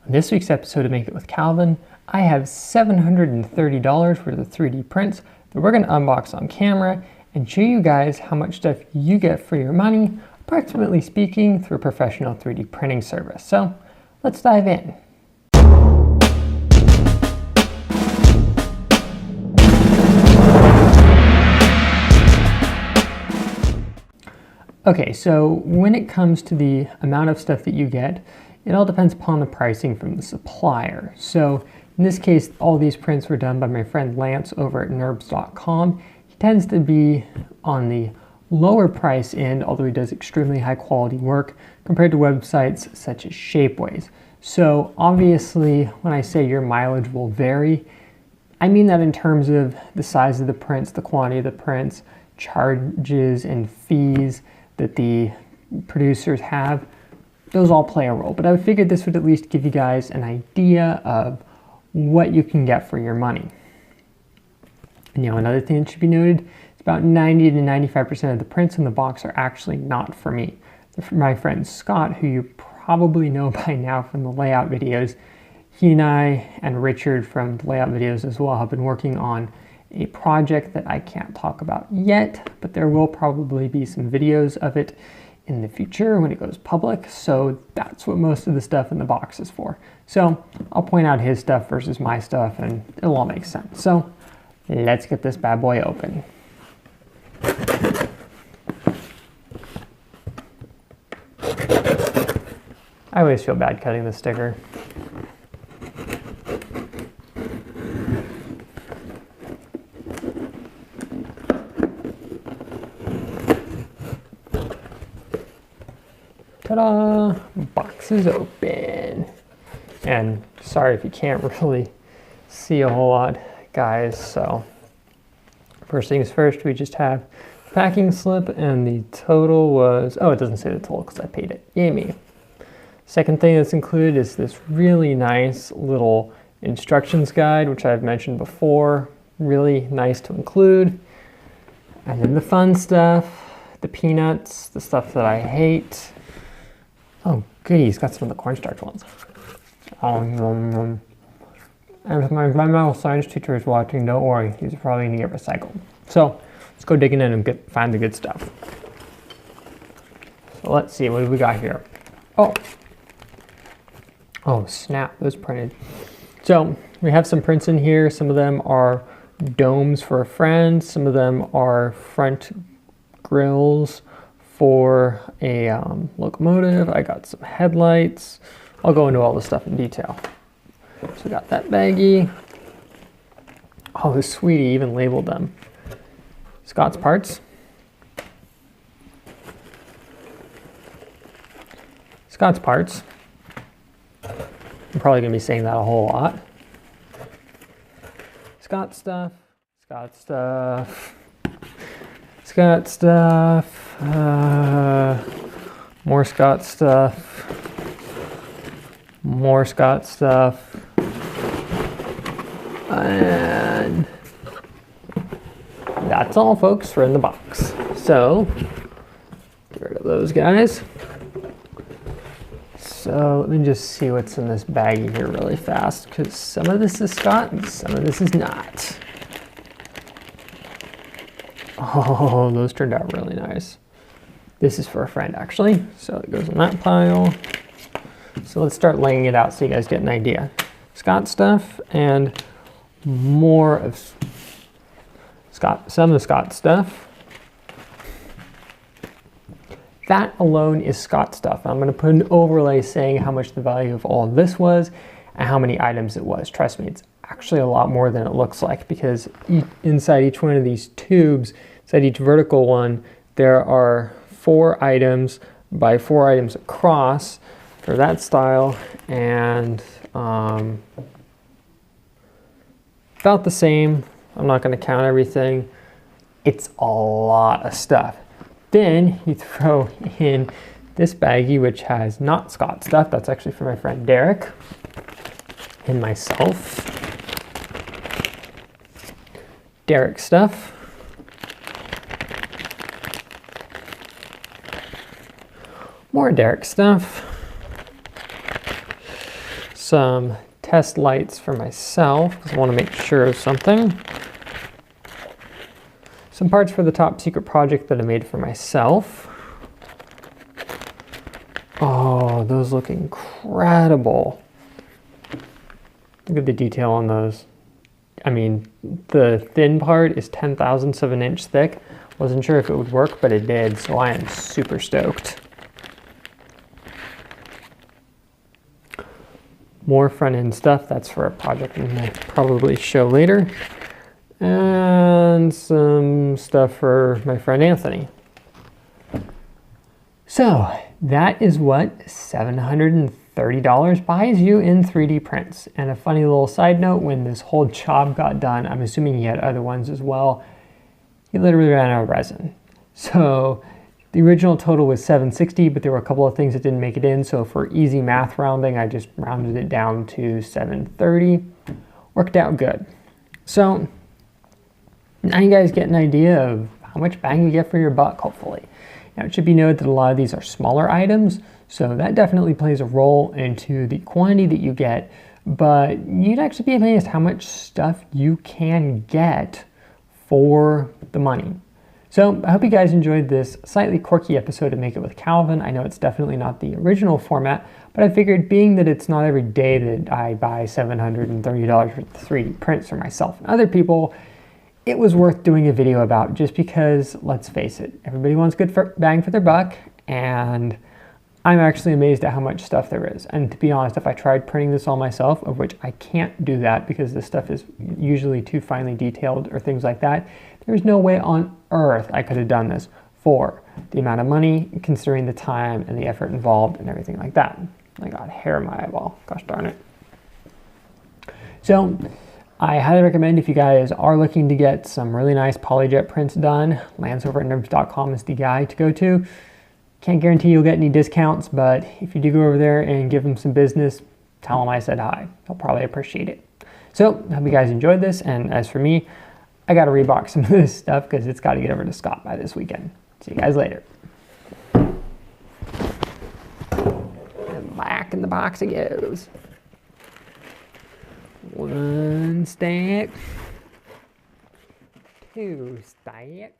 On this week's episode of Make It with Calvin, I have $730 worth of 3D prints that we're going to unbox on camera and show you guys how much stuff you get for your money, approximately speaking, through a professional 3D printing service. So let's dive in. Okay, so when it comes to the amount of stuff that you get, it all depends upon the pricing from the supplier. So in this case, all these prints were done by my friend Lance over at NURBS.com. He tends to be on the lower price end, although he does extremely high quality work compared to websites such as Shapeways. So obviously, when I say your mileage will vary, I mean that in terms of the size of the prints, the quantity of the prints, charges and fees that the producers have. Those all play a role, but I figured this would at least give you guys an idea of what you can get for your money. And another thing that should be noted is about 90 to 95% of the prints in the box are actually not for me. They're for my friend Scott, who you probably know by now from the layout videos. He and I and Richard from the layout videos as well have been working on a project that I can't talk about yet, but there will probably be some videos of it in the future when it goes public. So that's what most of the stuff in the box is for. So I'll point out his stuff versus my stuff and it'll all make sense. So let's get this bad boy open. I always feel bad cutting the sticker. Ta-da! Box is open. And sorry if you can't really see a whole lot, guys. So first things first, we just have packing slip, and the total was, oh, it doesn't say the total because I paid it. Yay me. Second thing that's included is this really nice little instructions guide, which I've mentioned before. Really nice to include. And then the fun stuff, the peanuts, the stuff that I hate. Oh, goody, he's got some of the cornstarch ones. And if my environmental science teacher is watching, don't worry, he's probably going to get recycled. So let's go digging in and find the good stuff. So let's see, what do we got here? Oh snap, those printed. So we have some prints in here. Some of them are domes for a friend. Some of them are front grills for a locomotive. I got some headlights. I'll go into all the stuff in detail. So we got that baggie. Oh, the sweetie even labeled them. Scott's parts. Scott's parts. I'm probably gonna be saying that a whole lot. Scott stuff. Scott stuff. Scott stuff, more Scott stuff, more Scott stuff, and that's all, folks, for in the box. So, get rid of those guys. So, let me just see what's in this baggie here really fast, because some of this is Scott and some of this is not. Oh, those turned out really nice. This is for a friend, actually. So it goes in that pile. So let's start laying it out so you guys get an idea. Scott stuff and more of Scott, some of Scott stuff. That alone is Scott stuff. I'm going to put an overlay saying how much the value of all of this was and how many items it was. Trust me, it's actually a lot more than it looks like, because inside each one of these tubes, inside each vertical one, there are 4 items by 4 items across for that style, and about the same. I'm not going to count everything. It's a lot of stuff. Then you throw in this baggie, which has not Scott stuff. That's actually for my friend Derek and myself. Derek stuff. More Derek stuff. some test lights for myself because I want to make sure of something. Some parts for the top secret project that I made for myself. Oh, those look incredible. Look at the detail on those. I mean, the thin part is 10 thousandths of an inch thick. Wasn't sure if it would work, but it did, so I am super stoked. More front end stuff. That's for a project I'm going to probably show later. And some stuff for my friend Anthony. So that is what $730 buys you in 3D prints. And a funny little side note, when this whole job got done, I'm assuming he had other ones as well, he literally ran out of resin. So the original total was $760, but there were a couple of things that didn't make it in. So for easy math rounding, I just rounded it down to $730. Worked out good. So now you guys get an idea of how much bang you get for your buck, hopefully. Now it should be noted that a lot of these are smaller items, so that definitely plays a role into the quantity that you get, but you'd actually be amazed how much stuff you can get for the money. So I hope you guys enjoyed this slightly quirky episode of Make It with Calvin. I know it's definitely not the original format, but I figured being that it's not every day that I buy $730 for 3D prints for myself and other people, it was worth doing a video about, just because, let's face it, everybody wants good bang for their buck, and I'm actually amazed at how much stuff there is. And to be honest, if I tried printing this all myself, of which I can't do that because this stuff is usually too finely detailed or things like that, there's no way on earth I could have done this for the amount of money, considering the time and the effort involved and everything like that. I got hair in my eyeball, gosh darn it. So I highly recommend, if you guys are looking to get some really nice PolyJet prints done, Lance over at NURBS.com is the guy to go to. Can't guarantee you'll get any discounts, but if you do go over there and give him some business, tell him I said hi. He'll probably appreciate it. So I hope you guys enjoyed this, and as for me, I got to rebox some of this stuff because it's got to get over to Scott by this weekend. See you guys later. And back in the box it goes. One stack, two stack.